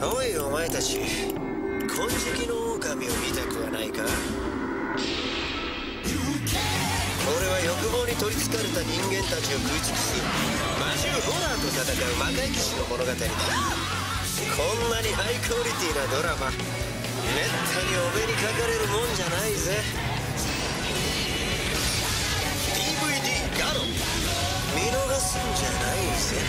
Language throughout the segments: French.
おいお前たち、金色の狼を見たくはないか？俺は欲望に取りつかれた人間たちを食い尽くす魔獣ホラーと戦う魔界騎士の物語だ。こんなにハイクオリティなドラマ、めったにお目にかかれるもんじゃないぜ。 DVD ガロ見逃すんじゃないぜ。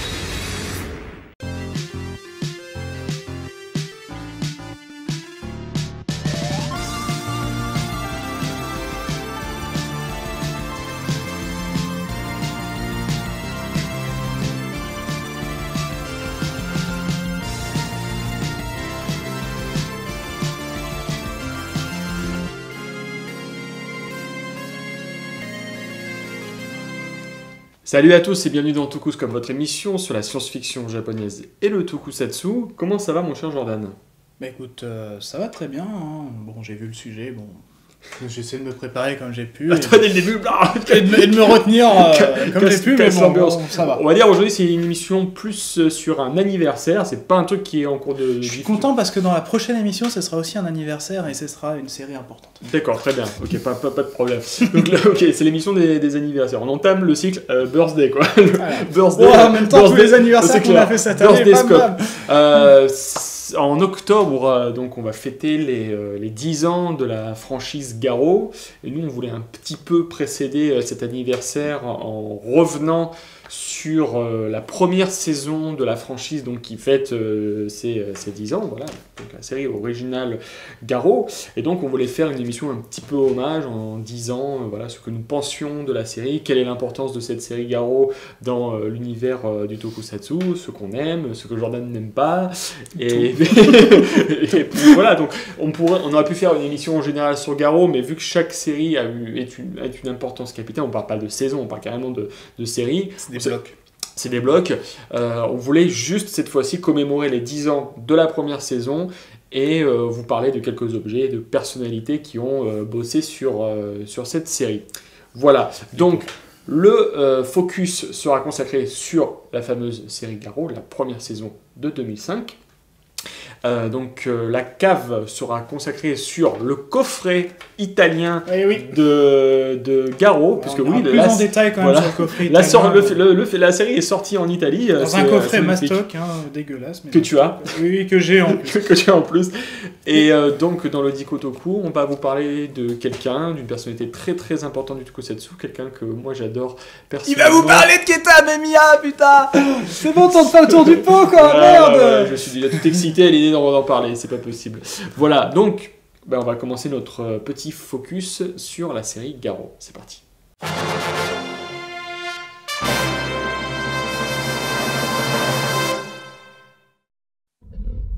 Salut à tous et bienvenue dans Tokuscope, votre émission sur la science-fiction japonaise et le tokusatsu. Comment ça va mon cher Jordan? Bah écoute, ça va très bien, hein. Bon, j'ai vu le sujet, bon... J'essaie de me préparer comme j'ai pu. Toi dès le début, et de me retenir comme j'ai pu, mais bon, ça va. On va dire aujourd'hui c'est une émission plus sur un anniversaire, c'est pas un truc qui est en cours de... Je suis content parce que dans la prochaine émission, ce sera aussi un anniversaire et ce sera une série importante. D'accord, très bien, ok, pas de problème. Donc là, ok, c'est l'émission des anniversaires. On entame le cycle Birthday, quoi. Voilà. Birthday, en même temps, tous les anniversaires qu'on a fait cette année, bam, en octobre, donc on va fêter les 10 ans de la franchise Garo. Et nous, on voulait un petit peu précéder cet anniversaire en revenant sur la première saison de la franchise donc, qui fête ses 10 ans, voilà, donc la série originale Garo. Et donc on voulait faire une émission un petit peu hommage en disant voilà, ce que nous pensions de la série, quelle est l'importance de cette série Garo dans l'univers du tokusatsu, ce qu'on aime, ce que Jordan n'aime pas. Et puis voilà, donc on aurait pu faire une émission en général sur Garo, mais vu que chaque série a une importance capitale, on parle pas de saison, on parle carrément de série. C'est des blocs. On voulait juste cette fois-ci commémorer les 10 ans de la première saison et vous parler de quelques objets, de personnalités qui ont bossé sur cette série. Voilà, donc le focus sera consacré sur la fameuse série Garo, la première saison de 2005. La cave sera consacrée sur le coffret italien de Garo, puisque oui, plus en détail quand même sur le coffret italien. La série est sortie en Italie. Dans un coffret mastoc, dégueulasse. Mais que tu as. Oui, que j'ai en plus. Que tu as en plus. Et donc dans le Dikotoku, on va vous parler de quelqu'un, d'une personnalité très très importante du tokusatsu, quelqu'un que moi j'adore personnellement. Il va vous parler de Keta Memiya, putain. C'est bon, t'en fais autour du pot, quoi, merde. Ouais, je suis déjà tout excité à l'idée d'en parler, c'est pas possible. Voilà, donc on va commencer notre petit focus sur la série Garo. C'est parti.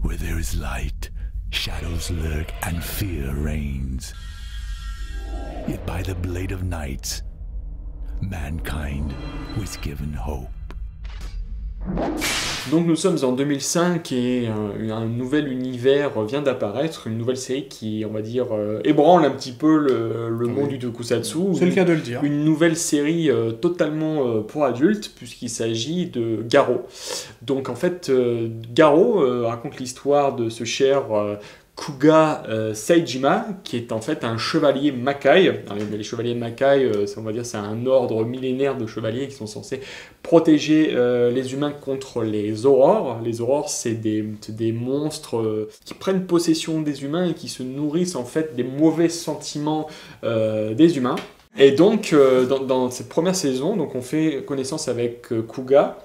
Where there is light, shadows lurk and fear reigns. Yet by the blade of night, mankind was given hope. Donc nous sommes en 2005 et un nouvel univers vient d'apparaître, une nouvelle série qui, on va dire, ébranle un petit peu le monde du tokusatsu. C'est le cas de le dire. Une nouvelle série totalement pour adultes, puisqu'il s'agit de Garo. Donc en fait, Garo raconte l'histoire de ce cher... Kuga Seijima, qui est en fait un chevalier Makai. Alors, les chevaliers Makai, on va dire, c'est un ordre millénaire de chevaliers qui sont censés protéger les humains contre les aurores. Les aurores, c'est des monstres qui prennent possession des humains et qui se nourrissent en fait des mauvais sentiments des humains. Et donc, dans cette première saison, donc, on fait connaissance avec Kuga,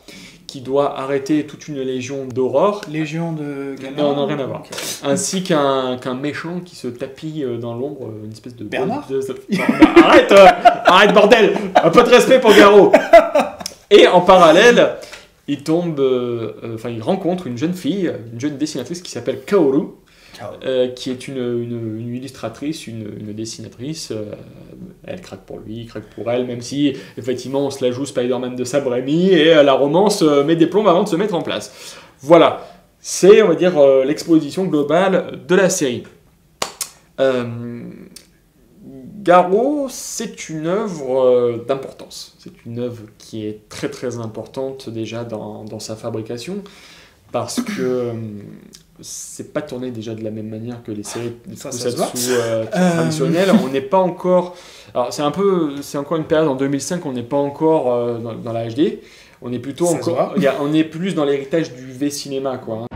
qui doit arrêter toute une légion d'aurores. Légion de gamins. Non, rien à voir. Okay. Ainsi qu'un méchant qui se tapit dans l'ombre, une espèce de... Bernard Arrête bordel. Un peu de respect pour Garo. Et en parallèle, il rencontre une jeune fille, une jeune dessinatrice qui s'appelle Kaoru, qui est une illustratrice, une dessinatrice. Elle craque pour lui, il craque pour elle, même si effectivement on se la joue Spider-Man de Sam Raimi et la romance met des plombs avant de se mettre en place. Voilà, c'est on va dire l'exposition globale de la série. Garo, c'est une œuvre d'importance. C'est une œuvre qui est très très importante déjà dans sa fabrication, parce que c'est pas tourné déjà de la même manière que les séries de Ça se voit. tokusatsu traditionnelles. On n'est pas encore... Alors c'est encore une période en 2005, on n'est pas encore dans la HD. On est plutôt Ça se encore... voit. on est plus dans l'héritage du V-cinéma, quoi.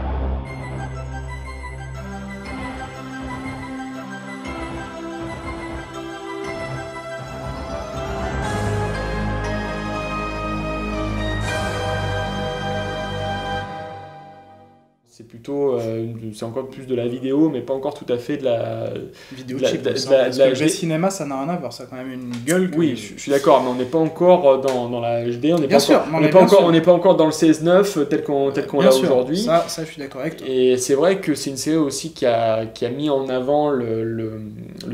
C'est plutôt, c'est encore plus de la vidéo, mais pas encore tout à fait de la... Vidéo de la- cheap, de- ça, de la- parce de la que le HD. cinéma, ça n'a rien à voir, ça a quand même une gueule. Oui, je suis d'accord, mais on n'est pas encore dans la HD, on n'est Bien pas, sûr, encore- non, on mais n'est pas bien encore, sûr. on n'est pas encore dans le 16-9 tel qu'on Bien l'a sûr, aujourd'hui. Ça, je suis d'accord avec toi. Et c'est vrai que c'est une série aussi qui a mis en avant le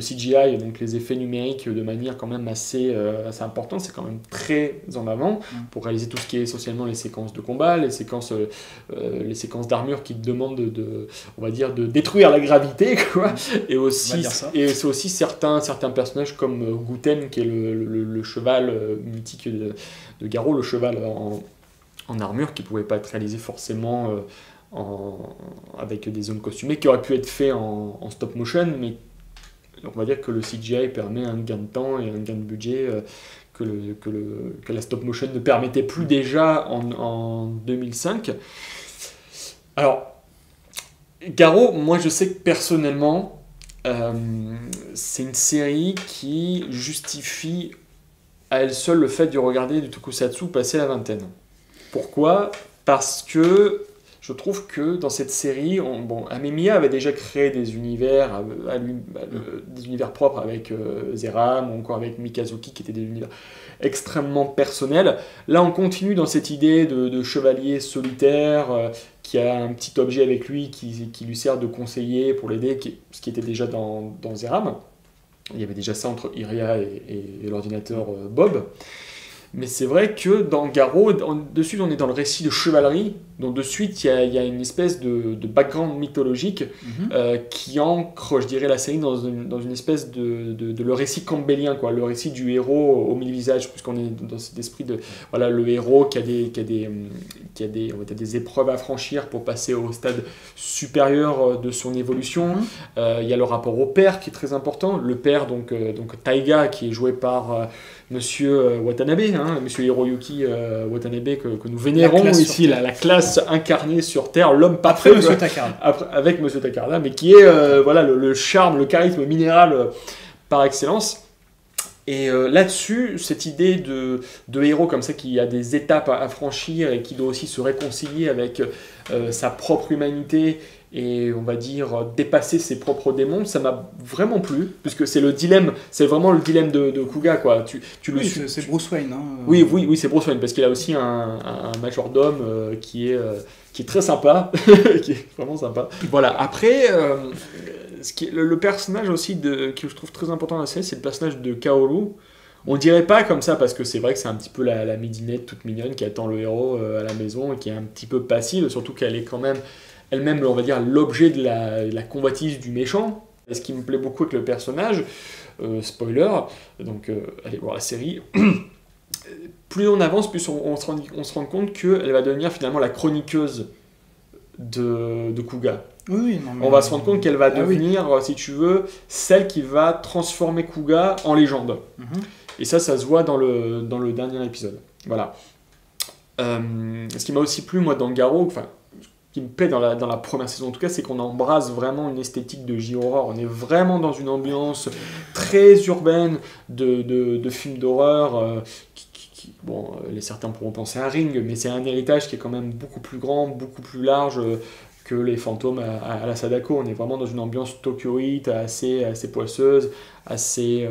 CGI, donc les effets numériques, de manière quand même assez importante. C'est quand même très en avant pour réaliser tout ce qui est essentiellement les séquences de combat, les séquences d'armure qui demandent on va dire, de détruire la gravité, quoi. Et On va aussi, dire ça. et c'est aussi certains personnages comme Guten, qui est le cheval mythique de Garou, le cheval en armure, qui ne pouvait pas être réalisé forcément avec des hommes costumés, qui aurait pu être fait en stop motion, mais on va dire que le CGI permet un gain de temps et un gain de budget que la stop motion ne permettait plus déjà en 2005. Alors, Garou, moi je sais que personnellement, c'est une série qui justifie à elle seule le fait de regarder du tokusatsu passer la vingtaine. Pourquoi ? Parce que je trouve que dans cette série, Amemiya avait déjà créé des univers, des univers propres avec Zeram ou encore avec Mikazuki qui étaient des univers extrêmement personnels. Là, on continue dans cette idée de chevalier solitaire qui a un petit objet avec lui qui lui sert de conseiller pour l'aider, ce qui était déjà dans Zeram. Il y avait déjà ça entre Iria et l'ordinateur Bob. Mais c'est vrai que dans Garou, de suite on est dans le récit de chevalerie, donc de suite il y a une espèce de background mythologique qui ancre, je dirais, la série dans une espèce de le récit campbellien, quoi, le récit du héros aux mille visages, puisqu'on est dans cet esprit de voilà, le héros qui a des épreuves à franchir pour passer au stade supérieur de son évolution. Il y a le rapport au père qui est très important, le père donc Taiga qui est joué par Monsieur Watanabe, Monsieur Hiroyuki Watanabe que nous vénérons ici, la classe incarnée sur Terre, l'homme parfait. Après Monsieur Takada. Avec Monsieur Takada, mais qui est voilà, le charme, le charisme minéral par excellence. Et là-dessus, cette idée de héros comme ça qui a des étapes à franchir et qui doit aussi se réconcilier avec sa propre humanité et on va dire dépasser ses propres démons, ça m'a vraiment plu, puisque c'est vraiment le dilemme de Kuga, quoi. C'est Bruce Wayne. Oui, c'est Bruce Wayne, parce qu'il a aussi un majordome qui est très sympa, qui est vraiment sympa. Voilà, après, le personnage aussi que je trouve très important dans la série, c'est le personnage de Kaoru. On dirait pas comme ça, parce que c'est vrai que c'est un petit peu la midinette toute mignonne qui attend le héros à la maison et qui est un petit peu passive, surtout qu'elle est quand même elle-même, on va dire, l'objet de la convoitise du méchant. Et ce qui me plaît beaucoup avec le personnage, spoiler, donc allez voir la série, plus on avance, plus on se rend compte qu'elle va devenir finalement la chroniqueuse de Kuga. Oui, non, mais... On va se rendre compte qu'elle va devenir, si tu veux, celle qui va transformer Kuga en légende. Et ça se voit dans le dernier épisode. Voilà. Ce qui m'a aussi plu, moi, dans Garou, qui me plaît dans la première saison en tout cas, c'est qu'on embrasse vraiment une esthétique de J-horror. On est vraiment dans une ambiance très urbaine de films d'horreur. Certains pourront penser à Ring, mais c'est un héritage qui est quand même beaucoup plus grand, beaucoup plus large que les fantômes à la Sadako. On est vraiment dans une ambiance tokyoïte, assez poisseuse, assez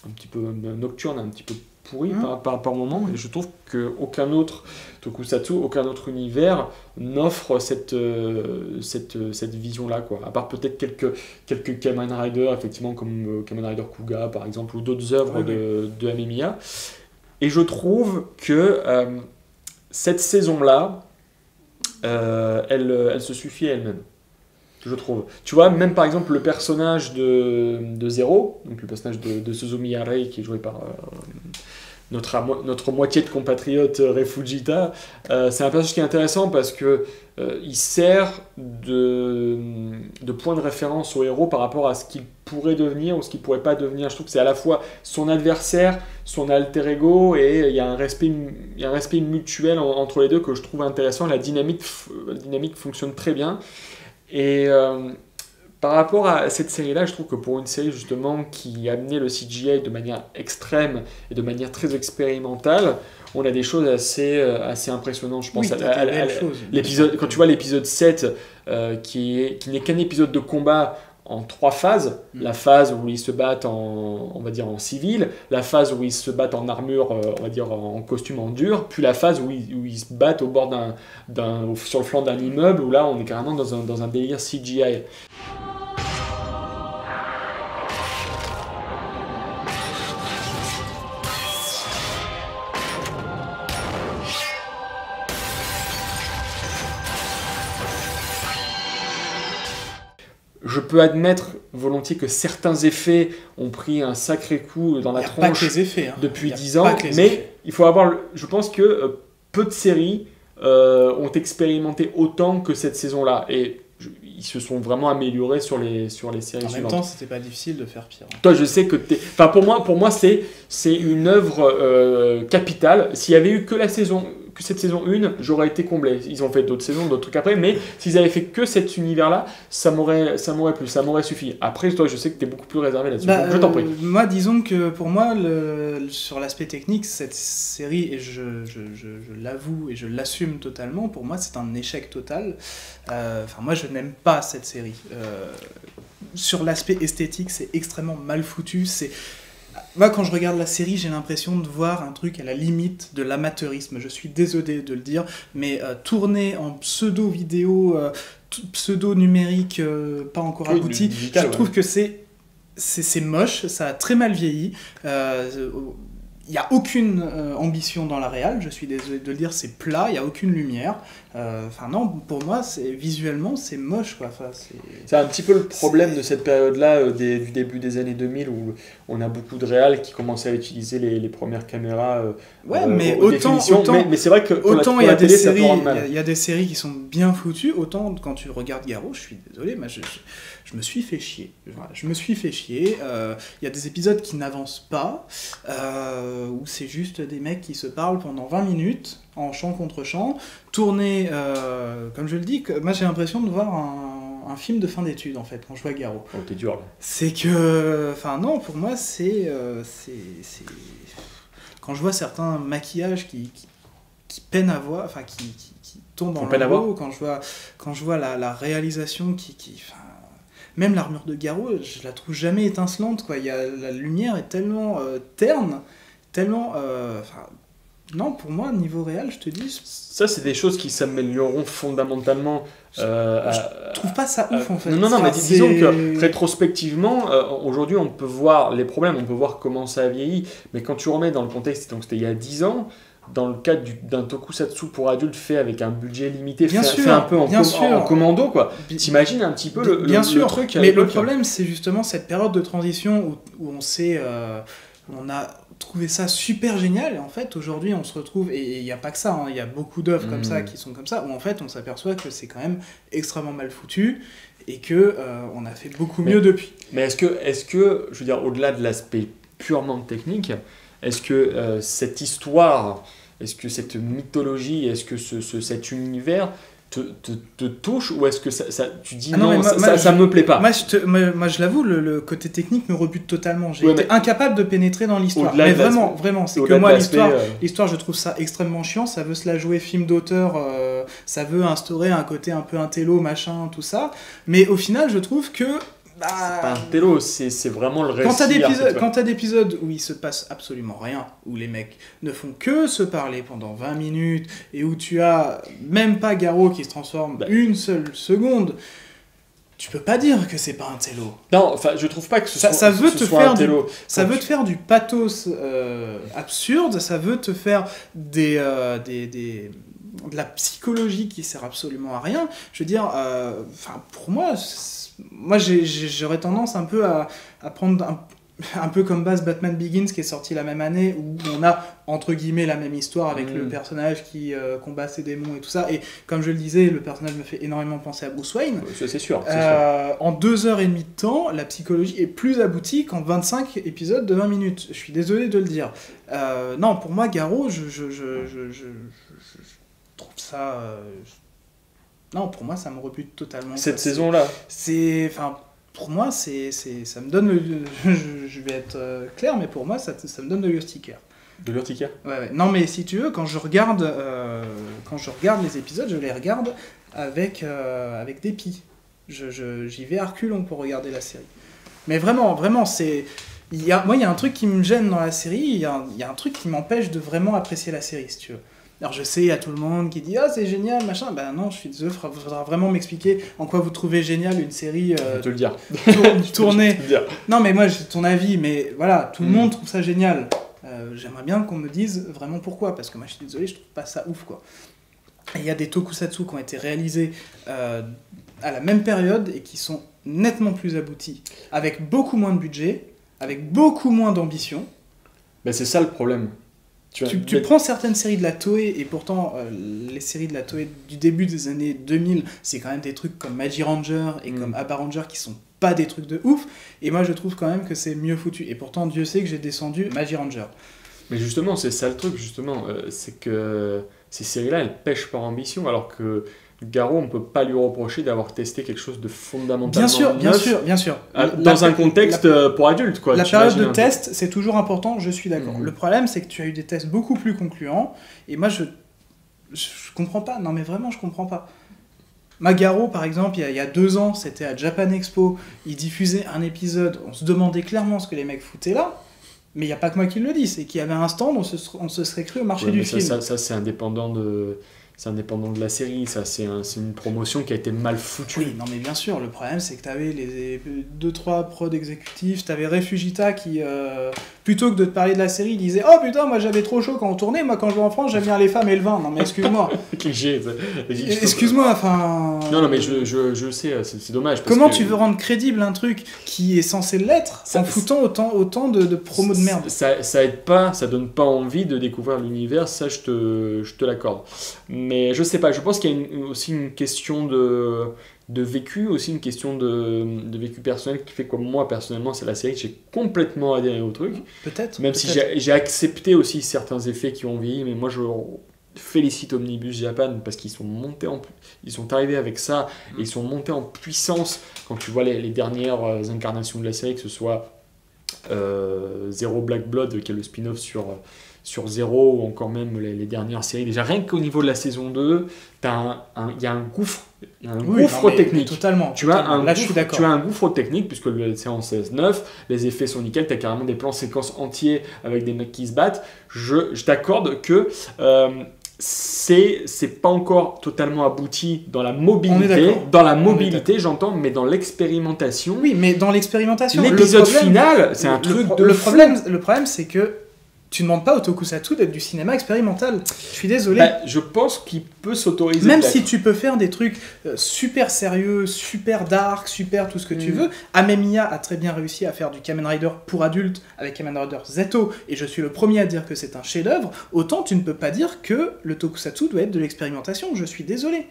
un petit peu nocturne, un petit peu pourri par moment, et je trouve qu'aucun autre tokusatsu, aucun autre univers n'offre cette vision-là, quoi. À part peut-être quelques Kamen Rider, effectivement, comme Kamen Rider Kuga, par exemple, ou d'autres œuvres de Amemiya. Et je trouve que cette saison-là, elle se suffit à elle-même. Je trouve. Tu vois, même par exemple le personnage de Zero, donc le personnage de Suzumi Yarei qui est joué par notre moitié de compatriote Refugita, c'est un personnage qui est intéressant parce que il sert de point de référence au héros par rapport à ce qu'il pourrait devenir ou ce qu'il pourrait pas devenir. Je trouve que c'est à la fois son adversaire, son alter ego, et il y a un respect mutuel entre les deux que je trouve intéressant. La dynamique fonctionne très bien. Et par rapport à cette série-là, je trouve que pour une série justement qui amenait le CGI de manière extrême et de manière très expérimentale, on a des choses assez impressionnantes. Je pense à l'épisode, quand tu vois l'épisode 7, qui n'est qu'un épisode de combat en 3 phases. La phase où ils se battent on va dire en civil, la phase où ils se battent en armure, on va dire en costume en dur, puis la phase où ils se battent au bord sur le flanc d'un immeuble, où là on est carrément dans un délire CGI. Je peux admettre volontiers que certains effets ont pris un sacré coup dans la tronche depuis 10 ans, mais il faut je pense que peu de séries ont expérimenté autant que cette saison-là, et ils se sont vraiment améliorés sur les séries suivantes. En même temps, c'était pas difficile de faire pire. Toi, je sais que pour moi c'est une œuvre capitale. S'il y avait eu que cette saison 1, j'aurais été comblé. Ils ont fait d'autres saisons, d'autres trucs après, mais s'ils avaient fait que cet univers-là, ça m'aurait plu, ça m'aurait suffi. Après, toi, je sais que tu es beaucoup plus réservé là-dessus. Je t'en prie. Moi, disons que pour moi, sur l'aspect technique, cette série, et je l'avoue et je l'assume totalement, pour moi, c'est un échec total. Moi, je n'aime pas cette série. Sur l'aspect esthétique, c'est extrêmement mal foutu. Moi, quand je regarde la série, j'ai l'impression de voir un truc à la limite de l'amateurisme. Je suis désolé de le dire, mais tourné en pseudo-vidéo, pseudo-numérique, pas encore abouti, je trouve que c'est moche, ça a très mal vieilli. Il n'y a aucune ambition dans la réal, je suis désolé de le dire, c'est plat, il n'y a aucune lumière. Non, pour moi, visuellement, c'est moche, quoi. C'est un petit peu le problème de cette période-là, du début des années 2000, où on a beaucoup de réals qui commençaient à utiliser les premières caméras mais autant mais c'est vrai que autant il y a des séries, il y a des séries qui sont bien foutues, autant quand tu regardes Garou, je suis désolé, mais je me suis fait chier. Je me suis fait chier. Il y a des épisodes qui n'avancent pas, où c'est juste des mecs qui se parlent pendant 20 minutes, en chant contre chant, tourné, comme je le dis, moi j'ai l'impression de voir un film de fin d'études, en fait, quand je vois Garou. Oh, t'es dur, là. C'est que... non, pour moi, c'est quand je vois certains maquillages qui peinent à voir, qui tombent en lambeaux, quand je vois la réalisation même l'armure de Garou, je la trouve jamais étincelante, quoi. La lumière est tellement terne, tellement... non, pour moi, niveau réel, je te dis... Ça, c'est des choses qui s'amélioreront fondamentalement. Je trouve pas ça ouf, en fait. Non, mais disons que rétrospectivement, aujourd'hui, on peut voir les problèmes, on peut voir comment ça a vieilli, mais quand tu remets dans le contexte, donc c'était il y a 10 ans, dans le cadre d'un tokusatsu pour adultes fait avec un budget limité, fait un peu en commando, quoi. T'imagines un petit peu le truc. Mais le problème, c'est justement cette période de transition où on a trouvé ça super génial, et en fait aujourd'hui on se retrouve, et il n'y a pas que ça, il y a beaucoup d'œuvres comme ça qui sont comme ça, où en fait on s'aperçoit que c'est quand même extrêmement mal foutu, et que on a fait beaucoup mieux depuis. Mais est-ce que, je veux dire, au-delà de l'aspect purement technique, est-ce que cette histoire, est-ce que cette mythologie, est-ce que cet univers te touche, ou est-ce que tu dis non, ça me plaît pas? Moi je l'avoue, le côté technique me rebute totalement. J'ai été incapable de pénétrer dans l'histoire. Mais vraiment, c'est que moi l'histoire, je trouve ça extrêmement chiant. Ça veut se la jouer film d'auteur, ça veut instaurer un côté un peu intello, machin, tout ça. Mais au final, je trouve que c'est pas un télo, c'est vraiment le récit. Quand t'as d'épisodes où il se passe absolument rien, où les mecs ne font que se parler pendant 20 minutes, et où tu as même pas Garou qui se transforme une seule seconde, tu peux pas dire que c'est pas un télo. Non, enfin, je trouve pas que ça veut te faire du pathos absurde, ça veut te faire de la psychologie qui sert absolument à rien. Je veux dire, pour moi j'aurais tendance un peu à prendre un peu comme base Batman Begins qui est sorti la même année, où on a entre guillemets la même histoire avec le personnage qui combat ses démons et tout ça. Et comme je le disais, le personnage me fait énormément penser à Bruce Wayne. C'est sûr. En 2h30 de temps, la psychologie est plus aboutie qu'en 25 épisodes de 20 minutes. Je suis désolé de le dire. Non, pour moi, Garou, je trouve ça... Non, pour moi, ça me rebute totalement. Cette saison-là. Pour moi, ça me donne je vais être clair, mais pour moi, ça me donne de l'urticaire. De l'urticaire ? Ouais. Non, mais si tu veux, quand je regarde les épisodes, je les regarde avec dépit. J'y vais à reculons pour regarder la série. Mais vraiment, c'est... il y a un truc qui me gêne dans la série, il y a un truc qui m'empêche de vraiment apprécier la série, si tu veux. Alors je sais, il y a tout le monde qui dit « Ah, c'est génial, machin ». Ben non, je suis désolé, il faudra vraiment m'expliquer en quoi vous trouvez génial une série je vais te le dire. tournée. Je vais te le dire. Non, mais moi, j'ai ton avis, mais voilà, tout le monde trouve ça génial. J'aimerais bien qu'on me dise vraiment pourquoi, parce que moi, je suis désolé, je trouve pas ça ouf, quoi. Et il y a des tokusatsu qui ont été réalisés à la même période et qui sont nettement plus aboutis, avec beaucoup moins de budget, avec beaucoup moins d'ambition. Ben c'est ça le problème. Tu prends certaines séries de la Toei, et pourtant les séries de la Toei du début des années 2000, c'est quand même des trucs comme Magi Ranger et comme Abba Ranger qui sont pas des trucs de ouf, et moi je trouve quand même que c'est mieux foutu, et pourtant Dieu sait que j'ai descendu Magi Ranger. Mais justement, c'est ça le truc, justement, c'est que ces séries-là, elles pêchent par ambition, alors que Garou, on peut pas lui reprocher d'avoir testé quelque chose de fondamentalement bien sûr. Dans un contexte pour adultes, quoi. La période de test, c'est toujours important, je suis d'accord. Le problème, c'est que tu as eu des tests beaucoup plus concluants, et moi, je comprends pas. Non, mais vraiment, je comprends pas. Magaro, par exemple, il y a 2 ans, c'était à Japan Expo, il diffusait un épisode, on se demandait clairement ce que les mecs foutaient là, mais il n'y a pas que moi qui le dis, c'est qu'il y avait un stand, on se serait cru au marché du film. Ça c'est indépendant de... C'est indépendant de la série, ça, c'est une promotion qui a été mal foutue. Oui, non mais bien sûr, le problème c'est que t'avais les 2-3 prods exécutifs, t'avais Refugita qui, plutôt que de te parler de la série, il disait « Oh putain, moi j'avais trop chaud quand on tournait, moi quand je vais en France, j'aime bien les femmes et le vin. » Non mais excuse-moi. Cliché. Excuse-moi, enfin... Non mais je sais, c'est dommage. Parce Comment que... tu veux rendre crédible un truc qui est censé l'être en foutant autant de promos de merde? Ça aide pas, ça donne pas envie de découvrir l'univers, ça je te l'accorde. Mais je sais pas, je pense qu'il y a aussi une question de vécu, aussi une question de vécu personnel qui fait que moi personnellement c'est la série que j'ai complètement adhéré au truc. Peut-être. Même si j'ai accepté aussi certains effets qui ont vieilli, mais moi je félicite Omnibus Japan parce qu'ils sont ils sont arrivés avec ça et ils sont montés en puissance quand tu vois les dernières incarnations de la série, que ce soit Zero Black Blood qui est le spin-off sur Zero, ou encore même les dernières séries. Déjà, rien qu'au niveau de la saison 2, il y a un gouffre, technique. Totalement. Tu as un gouffre technique, puisque c'est en 16-9, les effets sont nickel, tu as carrément des plans séquences entiers avec des mecs qui se battent. Je t'accorde que c'est pas encore totalement abouti dans la mobilité. Dans la mobilité, j'entends, mais dans l'expérimentation. Oui, mais dans l'expérimentation. L'épisode final, c'est un truc de fou. Le problème, c'est que tu ne demandes pas au tokusatsu d'être du cinéma expérimental. Je suis désolé. Je pense qu'il peut s'autoriser. Même si tu peux faire des trucs super sérieux, super dark, super tout ce que tu veux. Amemiya a très bien réussi à faire du Kamen Rider pour adultes avec Kamen Rider Zeto, et je suis le premier à dire que c'est un chef-d'œuvre. Autant tu ne peux pas dire que le tokusatsu doit être de l'expérimentation. Je suis désolé.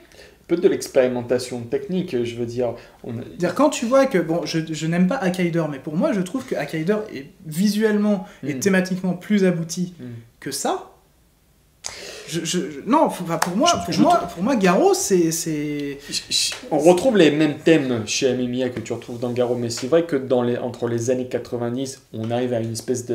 Peu de l'expérimentation technique, je veux dire. Quand tu vois que, bon, je n'aime pas Akaider, mais pour moi, je trouve que Akaider est visuellement et thématiquement plus abouti que ça. Non, pour moi, Garo, c'est... On retrouve les mêmes thèmes chez Amemiya que tu retrouves dans Garo, mais c'est vrai que entre les années 90, on arrive à une espèce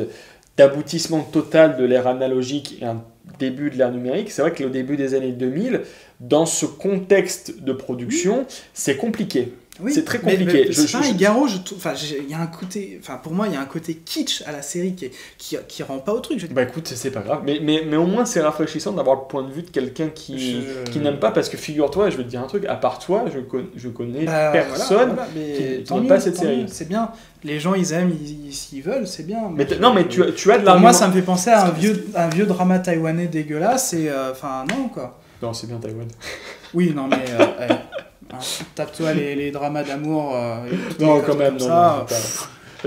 d'aboutissement total de l'ère analogique et un début de l'ère numérique. C'est vrai qu'au début des années 2000, dans ce contexte de production, c'est compliqué. Oui, c'est très compliqué. Garo, il y a un côté, pour moi, il y a un côté kitsch à la série qui rend pas au truc. Bah écoute, c'est pas grave. Mais au moins, c'est rafraîchissant d'avoir le point de vue de quelqu'un qui n'aime pas, parce que figure-toi, je vais te dire un truc, à part toi, je connais personne qui n'aime pas cette série. C'est bien. Les gens, ils aiment, s'ils veulent, c'est bien. Mais tu as de l'argument. Pour moi, ça me fait penser à un vieux drama taïwanais dégueulasse, et non, quoi. Non, c'est bien Taïwan. Oui, non, mais... tape-toi les dramas d'amour. Non, quand même, non.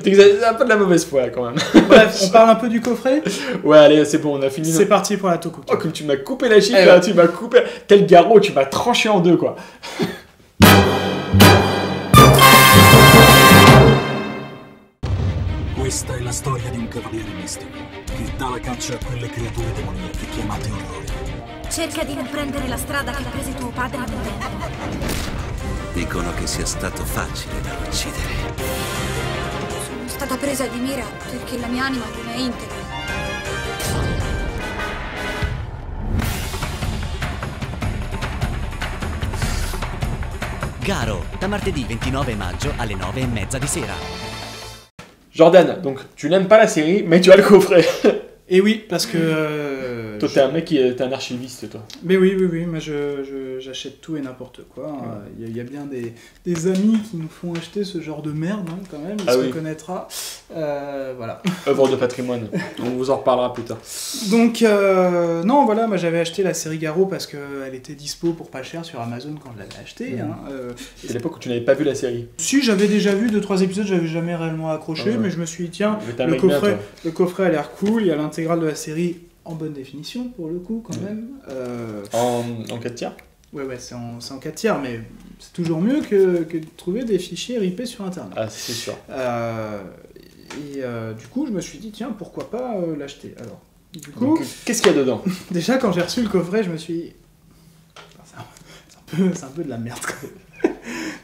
C'est un peu de la mauvaise foi quand même. Bref, on parle un peu du coffret. Ouais, allez, c'est bon, on a fini. C'est parti pour la Tokuki. Oh, comme tu m'as coupé la chic, là, tu m'as coupé. Tel Garou, tu m'as tranché en deux, quoi. Questa è la storia di un cavaliere mistico che dà la caccia a quelle creature demoniache chiamate orrori. Cerca di non prendere la strada che ha preso tuo padre un tempo. Dicono che sia stato facile da uccidere. Sono stata presa di mira perché la mia anima non è integra. Garo, da martedì 29 maggio alle 9:30 di sera. Jordan, donc tu n'aimes pas la série, mais tu as le coffret. Et oui, parce que... Toi, t'es un mec qui est un archiviste, toi. Mais oui, moi j'achète tout et n'importe quoi. Il y a bien des amis qui nous font acheter ce genre de merde, hein, quand même, il se reconnaîtra. Voilà. Œuvre de patrimoine, on vous en reparlera plus tard. Donc, non, voilà, moi j'avais acheté la série Garo parce qu'elle était dispo pour pas cher sur Amazon quand je l'avais achetée. C'était l'époque où tu n'avais pas vu la série. Si, j'avais déjà vu 2-3 épisodes, j'avais jamais réellement accroché, mais je me suis dit, tiens, le coffret a l'air cool, il y a l'intégrale de la série en bonne définition pour le coup quand même. En 4 tiers. Ouais, c'est en 4 tiers, mais c'est toujours mieux que de trouver des fichiers ripés sur internet. Ah, c'est sûr. Du coup, je me suis dit, tiens, pourquoi pas l'acheter. Alors, du coup, donc, qu'est-ce qu'il y a dedans? Déjà, quand j'ai reçu le coffret, je me suis dit, c'est un peu de la merde quand même.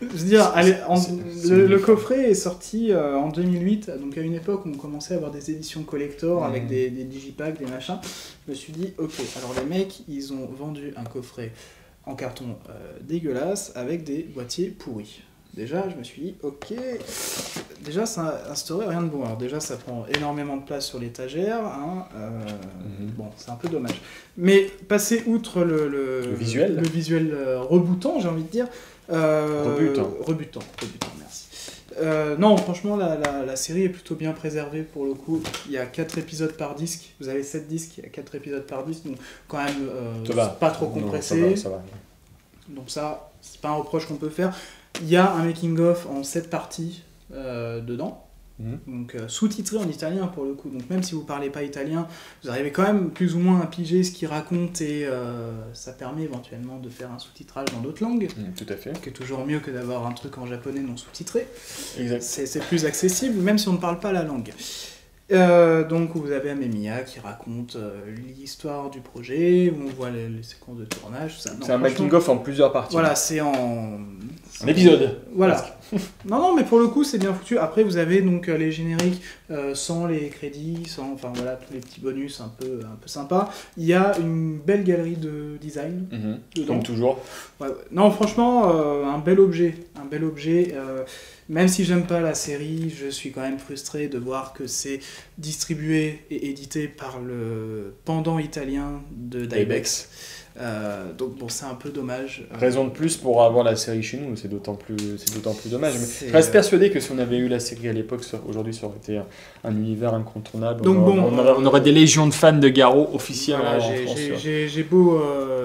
Je veux dire, le coffret est sorti en 2008, donc à une époque où on commençait à avoir des éditions collector avec des digipacks, des machins. Je me suis dit, ok, alors les mecs, ils ont vendu un coffret en carton dégueulasse avec des boîtiers pourris. Déjà, je me suis dit, ok, déjà ça instaurait rien de bon. Alors déjà, ça prend énormément de place sur l'étagère, hein, bon, c'est un peu dommage. Mais passer outre le visuel rebootant, j'ai envie de dire, rebutant, merci. Non, franchement, la série est plutôt bien préservée pour le coup. Il y a 4 épisodes par disque, vous avez 7 disques, il y a 4 épisodes par disque, donc quand même, c'est pas trop compressé. Non, ça va. Donc ça, c'est pas un reproche qu'on peut faire. Il y a un making-of en 7 parties dedans, donc sous-titré en italien pour le coup. Donc même si vous parlez pas italien, vous arrivez quand même plus ou moins à piger ce qu'il raconte et ça permet éventuellement de faire un sous-titrage dans d'autres langues. Tout à fait. Ce qui est toujours mieux que d'avoir un truc en japonais non sous-titré. Exact. C'est plus accessible, même si on ne parle pas la langue. Donc vous avez Amemiya qui raconte l'histoire du projet, où on voit les séquences de tournage, tout ça. C'est un making-of en plusieurs parties. Voilà, c'est en épisode. Voilà. non, mais pour le coup, c'est bien foutu. Après, vous avez donc les génériques sans les crédits, enfin voilà, tous les petits bonus un peu sympas. Il y a une belle galerie de design. Comme toujours. Ouais. Non, franchement, un bel objet. Même si j'aime pas la série, je suis quand même frustré de voir que c'est distribué et édité par le pendant italien de Dybex. Donc bon, c'est un peu dommage. Raison de plus pour avoir la série chez nous, c'est d'autant plus dommage. Mais je reste persuadé que si on avait eu la série à l'époque, aujourd'hui ça aurait été un univers incontournable. Donc on aurait des légions de fans de Garo officiellement voilà, en France. J'ai beau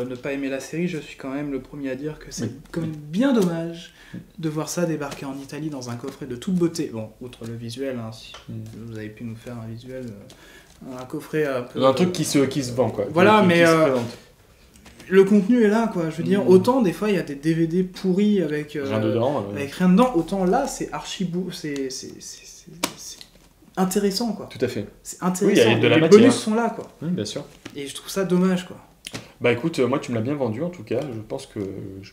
ne pas aimer la série, je suis quand même le premier à dire que c'est quand même bien dommage de voir ça débarquer en Italie dans un coffret de toute beauté. Bon, outre le visuel, hein, si vous avez pu nous faire un visuel, un coffret un peu... Un truc qui se vend, quoi. Voilà, mais... le contenu est là, quoi. Je veux dire, autant des fois il y a des DVD pourris avec rien dedans, avec rien dedans, autant là c'est c'est intéressant, quoi. Tout à fait. C'est intéressant. Oui, il y a de la les matière. bonus sont là, quoi. Oui, bien sûr. Et je trouve ça dommage, quoi. Bah écoute, moi tu me l'as bien vendu en tout cas. Je pense que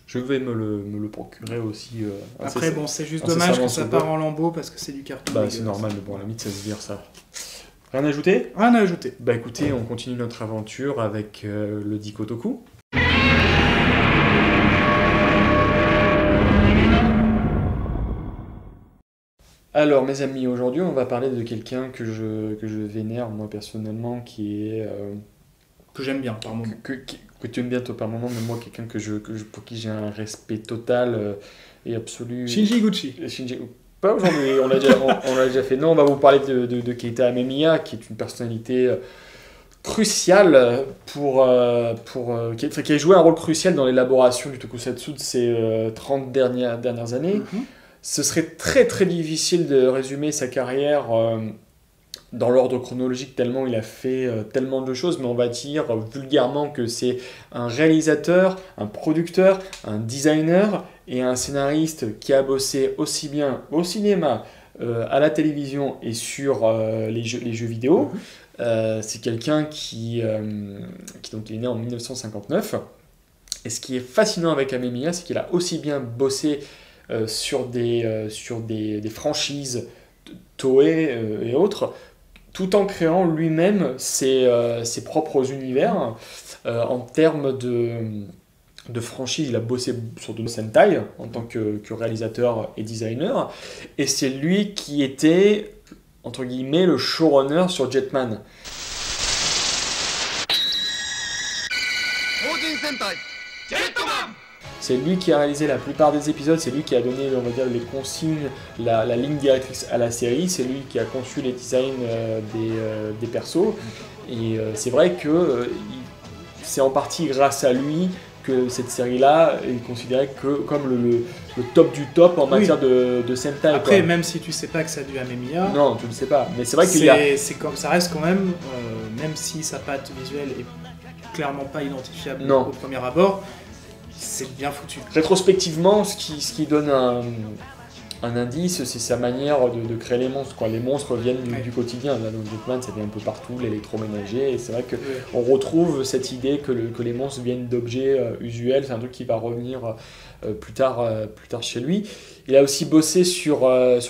je vais me le procurer aussi. Après bon, c'est juste dommage que ça part en lambeaux parce que c'est du carton. Bah c'est normal, mais bon à la limite ça se vire ça. Rien à ajouter ? Rien à ajouter. Bah écoutez, on continue notre aventure avec le Dikotoku. Alors mes amis, aujourd'hui on va parler de quelqu'un que je vénère moi personnellement, qui est... que j'aime bien par moment. Que tu aimes bien toi par moment, mais moi quelqu'un pour qui j'ai un respect total et absolu. Shinji Gucci. Pas aujourd'hui, on l'a déjà fait. Non, on va vous parler de Keita Amemiya, qui est une personnalité cruciale qui a joué un rôle crucial dans l'élaboration du tokusatsu de ces 30 dernières années. Ce serait très très difficile de résumer sa carrière dans l'ordre chronologique tellement il a fait tellement de choses, mais on va dire vulgairement que c'est un réalisateur, un producteur, un designer et un scénariste qui a bossé aussi bien au cinéma, à la télévision et sur les jeux vidéo. C'est quelqu'un qui donc, il est né en 1959. Et ce qui est fascinant avec Amemiya, c'est qu'il a aussi bien bossé sur des franchises Toei et autres, tout en créant lui-même ses propres univers. En termes de franchise, il a bossé sur de Sentai en tant que réalisateur et designer, et c'est lui qui était, entre guillemets, le showrunner sur Jetman. C'est lui qui a réalisé la plupart des épisodes, c'est lui qui a donné, on va dire, les consignes, la ligne directrice à la série, c'est lui qui a conçu les designs des persos, et c'est vrai que c'est en partie grâce à lui que cette série-là est considérée comme le top du top en matière de Sentai. Après, quoi. même si tu sais pas que ça a du Amemiya, non, tu ne sais pas, mais c'est vrai qu'il y a... ça reste quand même, même si sa patte visuelle est clairement pas identifiable Non. au premier abord, c'est bien foutu. Rétrospectivement, ce qui donne un indice, c'est sa manière de créer les monstres. Quoi. Les monstres viennent du quotidien. Là, dans Jetman, ça vient un peu partout, l'électroménager. Et c'est vrai qu'on retrouve cette idée que les monstres viennent d'objets usuels. C'est un truc qui va revenir plus tard chez lui. Il a aussi bossé sur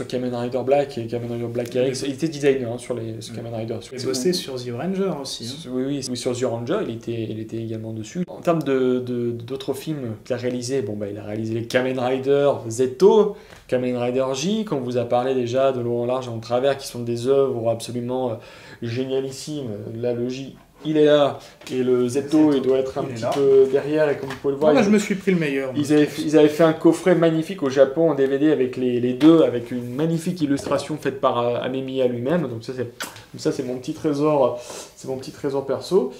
Kamen Rider Black et Kamen Rider Black RX. Il était designer sur Kamen Rider. Il a bossé sur The Ranger aussi. Hein. Oui, sur The Ranger, il était également dessus. En termes d'autres films qu'il a réalisés, il a réalisé les Kamen Rider Zeto, Kamen Rider J, qu'on vous a parlé déjà de long en large et en travers, qui sont des œuvres absolument génialissimes. Là, le J, il est là, et le Zeto, il doit être un petit peu derrière, et comme vous pouvez le voir... Là, je me suis pris le meilleur. Ils avaient fait un coffret magnifique au Japon en DVD avec les deux, avec une magnifique illustration faite par Amemiya lui-même, donc ça c'est mon petit trésor, perso.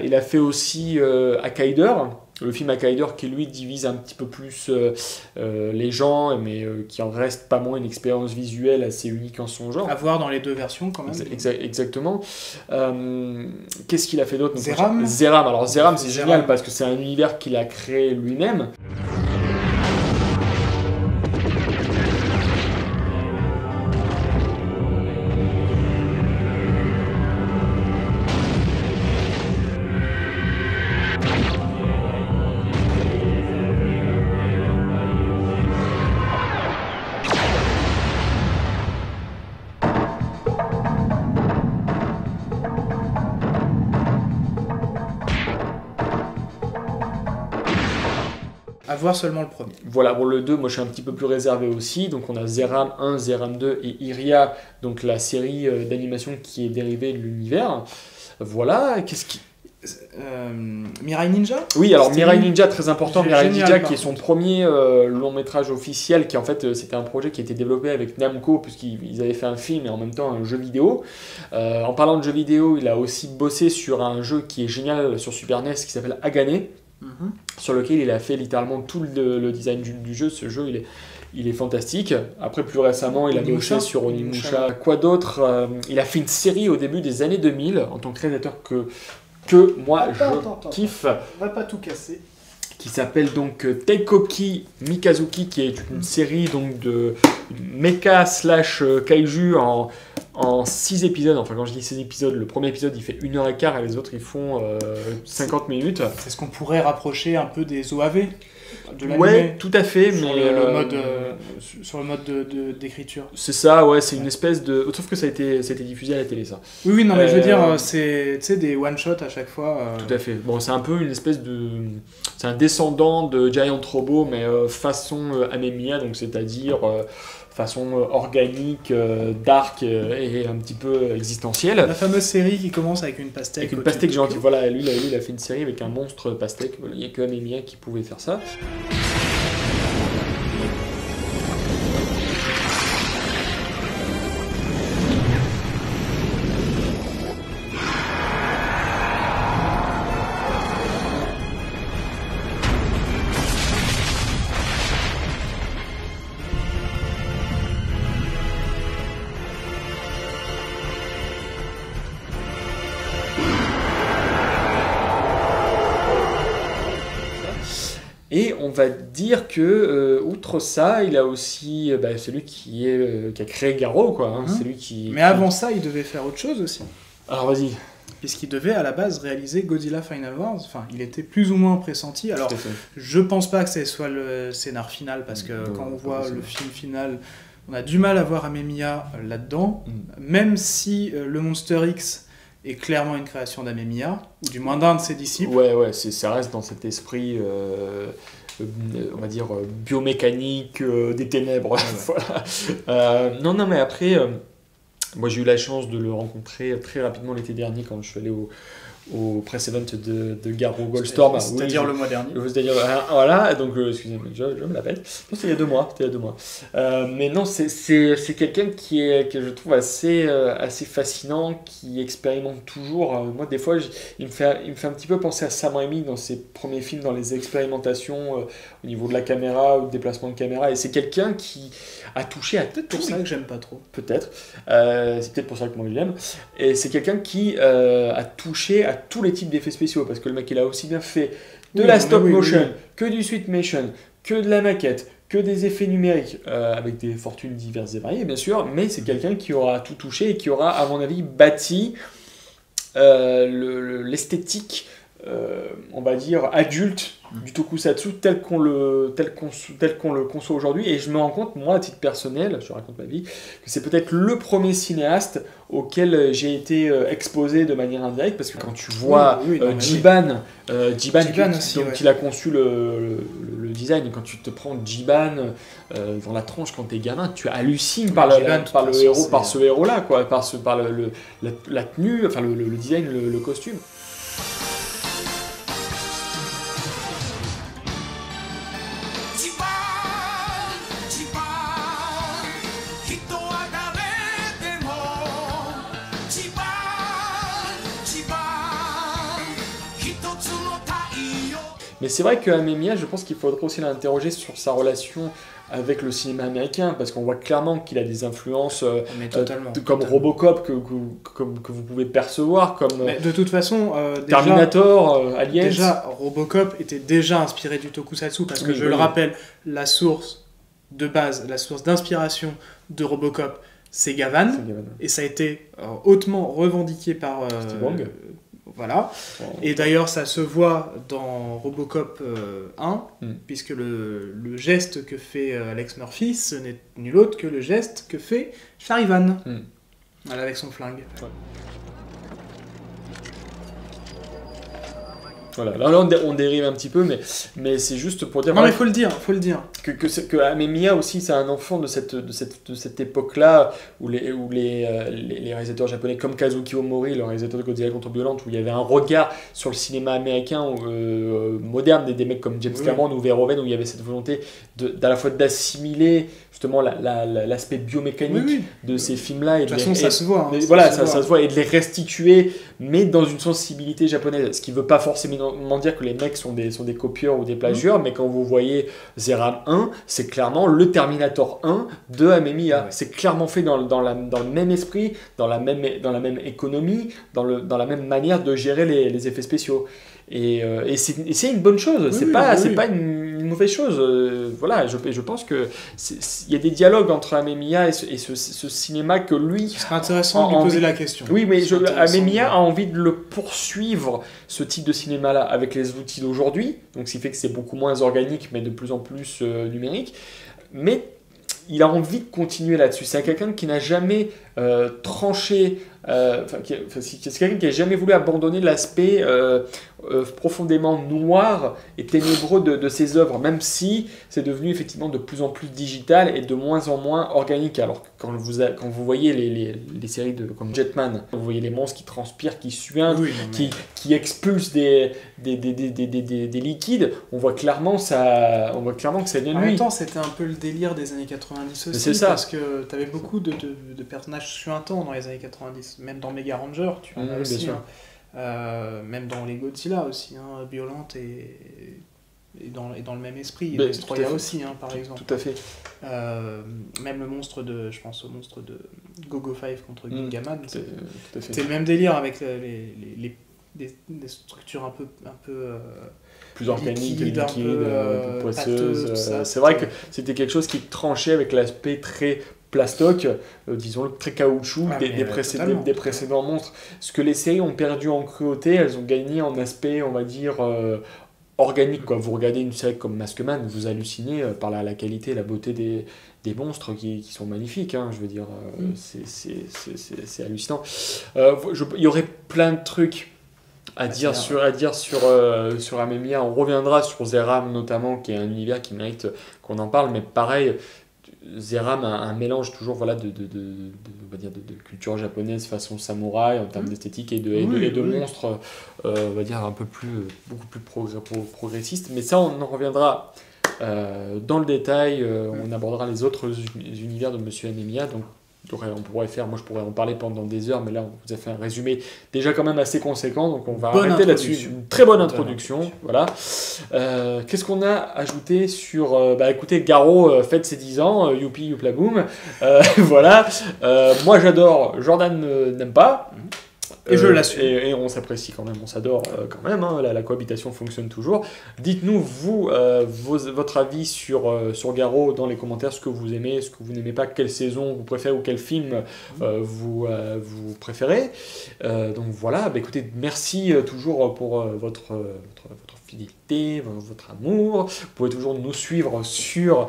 Il a fait aussi Akaider, le film Akaider qui lui divise un petit peu plus les gens, mais qui en reste pas moins une expérience visuelle assez unique en son genre. À voir dans les deux versions quand même. Exactement. Qu'est-ce qu'il a fait d'autre? Zeram. Alors Zeram, c'est génial parce que c'est un univers qu'il a créé lui-même. À voir seulement le premier. Voilà, pour le 2, moi je suis un petit peu plus réservé aussi. Donc on a Zeram 1, Zeram 2 et Iria, donc la série d'animation qui est dérivée de l'univers. Voilà, qu'est-ce qui... Mirai Ninja. Oui, alors Mirai Ninja, très important. Mirai Ninja qui est son contre. premier long métrage officiel, qui en fait c'était un projet qui a été développé avec Namco, puisqu'ils avaient fait un film et en même temps un jeu vidéo. En parlant de jeu vidéo, il a aussi bossé sur un jeu qui est génial sur Super NES qui s'appelle Agane. Sur lequel il a fait littéralement tout le design du jeu. Ce jeu, il est fantastique. Après, plus récemment, il a bossé sur Onimusha. Quoi d'autre? Il a fait une série au début des années 2000 en tant que réalisateur que moi je kiffe. On va pas tout casser. Qui s'appelle donc Teikoki Mikazuki, qui est une série donc de mecha / kaiju en 6 épisodes. Enfin, quand je dis 6 épisodes, le premier épisode il fait 1h15 et les autres ils font 50 minutes. C'est ce qu'on pourrait rapprocher un peu des OAV de l'anime. Ouais, tout à fait, sur mais sur le mode d'écriture. C'est ça, ouais, c'est une espèce de... Sauf que ça a été diffusé à la télé, ça. Oui, non, mais je veux dire, c'est des one-shots à chaque fois. Tout à fait. Bon, c'est un peu une espèce de... C'est un descendant de Giant Robot, mais façon Amemiya, donc c'est-à-dire façon organique, dark et un petit peu existentielle. La fameuse série qui commence avec une pastèque. Avec une pastèque géante. Voilà, lui, il a fait une série avec un monstre pastèque. Il n'y a que Amemiya qui pouvait faire ça. on va dire que, outre ça, il a aussi celui qui a créé Garou, quoi. Hein, c'est lui qui. Mais avant ça, il devait faire autre chose aussi. Alors vas-y. Puisqu'il devait à la base réaliser Godzilla Final Wars. Enfin, il était plus ou moins pressenti. Alors, je pense pas que ce soit le scénar final, parce que quand on voit le film final, on a du mal à voir Amemiya là-dedans, même si le Monster X est clairement une création d'Amemiya, ou du moins d'un de ses disciples. Ouais, ça reste dans cet esprit, on va dire, biomécanique des ténèbres. Voilà. Non, mais après, moi j'ai eu la chance de le rencontrer très rapidement l'été dernier quand je suis allé au press event de Garou Goldstorm. C'est-à-dire le mois dernier. C'est-à-dire, voilà, donc excusez-moi, je me la pète. Non, c'était il y a 2 mois. Mais non, c'est quelqu'un que je trouve assez fascinant, qui expérimente toujours. Moi, des fois, il me fait un petit peu penser à Sam Raimi dans ses premiers films, dans les expérimentations au niveau de la caméra ou de déplacement de caméra. Et c'est quelqu'un qui a touché à tout. C'est pour ça que j'aime pas trop. Peut-être. C'est peut-être pour ça que moi j'aime. Et c'est quelqu'un qui a touché à tous les types d'effets spéciaux, parce que le mec il a aussi bien fait de la stop motion, que du sweet motion, que de la maquette, que des effets numériques, avec des fortunes diverses et variées bien sûr, mais c'est quelqu'un qui aura tout touché et qui aura à mon avis bâti l'esthétique, on va dire adulte du tokusatsu tel qu'on le conçoit aujourd'hui. Et je me rends compte, moi à titre personnel, je raconte ma vie, que c'est peut-être le premier cinéaste auquel j'ai été exposé de manière indirecte, parce que quand tu vois Jiban, il a conçu le design, et quand tu te prends Jiban dans la tronche quand t'es gamin, tu hallucines par ce héros là, quoi, par la tenue, enfin le design, le costume. Mais c'est vrai que Amemiya, je pense qu'il faudrait aussi l'interroger sur sa relation avec le cinéma américain, parce qu'on voit clairement qu'il a des influences comme Robocop que vous pouvez percevoir, Mais de toute façon, Terminator, Aliens. Déjà, Robocop était déjà inspiré du tokusatsu, parce que je le rappelle, la source de base, la source d'inspiration de Robocop, c'est Gavan, et ça a été hautement revendiqué par Steve Wong. Voilà. Et d'ailleurs, ça se voit dans Robocop 1, puisque le geste que fait Alex Murphy, ce n'est nul autre que le geste que fait Charivan, voilà, avec son flingue. Ouais. Voilà, là on dérive un petit peu, mais c'est juste pour dire... Non, mais faut le dire. Que Amemiya aussi, c'est un enfant de cette époque-là, où les réalisateurs japonais, comme Kazuki Omori, le réalisateur de Godzilla contre Violente, où il y avait un regard sur le cinéma américain moderne, des mecs comme James Cameron ou Verhoeven, où il y avait cette volonté à la fois d'assimiler justement l'aspect biomécanique de ces films-là. De toute façon, ça se voit. Ça se voit, et de les restituer, mais dans une sensibilité japonaise. Ce qui ne veut pas forcément dire que les mecs sont des copieurs ou des plagieurs, mais quand vous voyez Zeram 1, c'est clairement le Terminator 1 de Amemiya. Ouais. C'est clairement fait dans le même esprit, dans la même économie, dans la même manière de gérer les effets spéciaux. Et c'est une bonne chose, c'est pas une mauvaise chose. Voilà, je pense que il y a des dialogues entre Amemiya et ce cinéma que lui... Ce serait intéressant de lui poser la question. Oui, mais Amemiya a envie de le poursuivre, ce type de cinéma-là, avec les outils d'aujourd'hui, donc ce qui fait que c'est beaucoup moins organique, mais de plus en plus numérique. Mais il a envie de continuer là-dessus. C'est quelqu'un qui n'a jamais tranché... c'est quelqu'un qui n'a jamais voulu abandonner l'aspect profondément noir et ténébreux de ses œuvres, même si c'est devenu effectivement de plus en plus digital et de moins en moins organique. Alors quand vous voyez les séries comme Jetman, vous voyez les monstres qui transpirent, qui suintent, qui expulsent des liquides, on voit clairement que ça vient de lui. En même temps, c'était un peu le délire des années 90 aussi, parce que tu avais beaucoup de personnages suintants dans les années 90. Même dans Mega Ranger, tu en as aussi. Même dans les Godzilla aussi, Violente et dans le même esprit. Et Destroya aussi, par exemple. Tout à fait. Même le monstre je pense au monstre de Gogo 5 contre Gingaman. C'est le même délire avec des structures un peu plus organique, liquide, liquide, poisseuse. pâteuse, tout ça, c'est vrai que c'était quelque chose qui tranchait avec l'aspect très plastoc, disons très caoutchouc des précédents monstres. Ce que les séries ont perdu en cruauté, elles ont gagné en aspect, on va dire, organique. Quoi. Vous regardez une série comme Maskman, vous hallucinez par la qualité et la beauté des monstres qui sont magnifiques. Hein, je veux dire, c'est hallucinant. Il y aurait plein de trucs à dire sur Amemiya. On reviendra sur Zeram notamment, qui est un univers qui mérite qu'on en parle, mais pareil, Zeram a un mélange toujours on va dire de culture japonaise façon samouraï en termes d'esthétique et de monstres, on va dire beaucoup plus progressistes, mais ça on en reviendra dans le détail. On abordera les autres univers de Monsieur Amemiya, donc moi je pourrais en parler pendant des heures, mais là on vous a fait un résumé déjà quand même assez conséquent, donc on va arrêter là-dessus. Une très bonne introduction. Voilà. Qu'est-ce qu'on a ajouté sur... écoutez, Garou fête ses 10 ans, youpi youpla boum. Voilà. Moi j'adore, Jordan n'aime pas. Et je l'assume. Et on s'apprécie quand même, on s'adore quand même, hein, la cohabitation fonctionne toujours. Dites-nous, vous, votre avis sur Garou dans les commentaires, ce que vous aimez, ce que vous n'aimez pas, quelle saison vous préférez ou quel film vous préférez. Donc voilà, écoutez, merci toujours pour votre fidélité, votre amour. Vous pouvez toujours nous suivre sur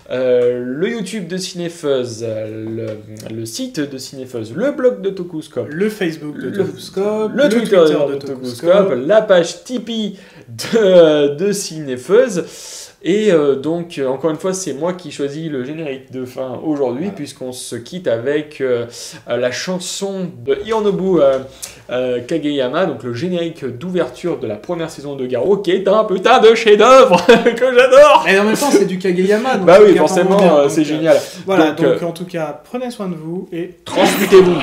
le YouTube de Cinefuzz, le site de Cinefuzz, le blog de Tokuscope, le Facebook de Tokuscope, le Twitter de Tokuscope, la page Tipeee de Cinefuzz. Et donc, encore une fois, c'est moi qui choisis le générique de fin aujourd'hui, puisqu'on se quitte avec la chanson de Hironobu Kageyama, donc le générique d'ouverture de la première saison de Garou, qui est un putain de chef-d'œuvre que j'adore. Et en même temps, c'est du Kageyama. Donc oui, forcément, c'est génial. Voilà, donc en tout cas, prenez soin de vous et transmutez-vous.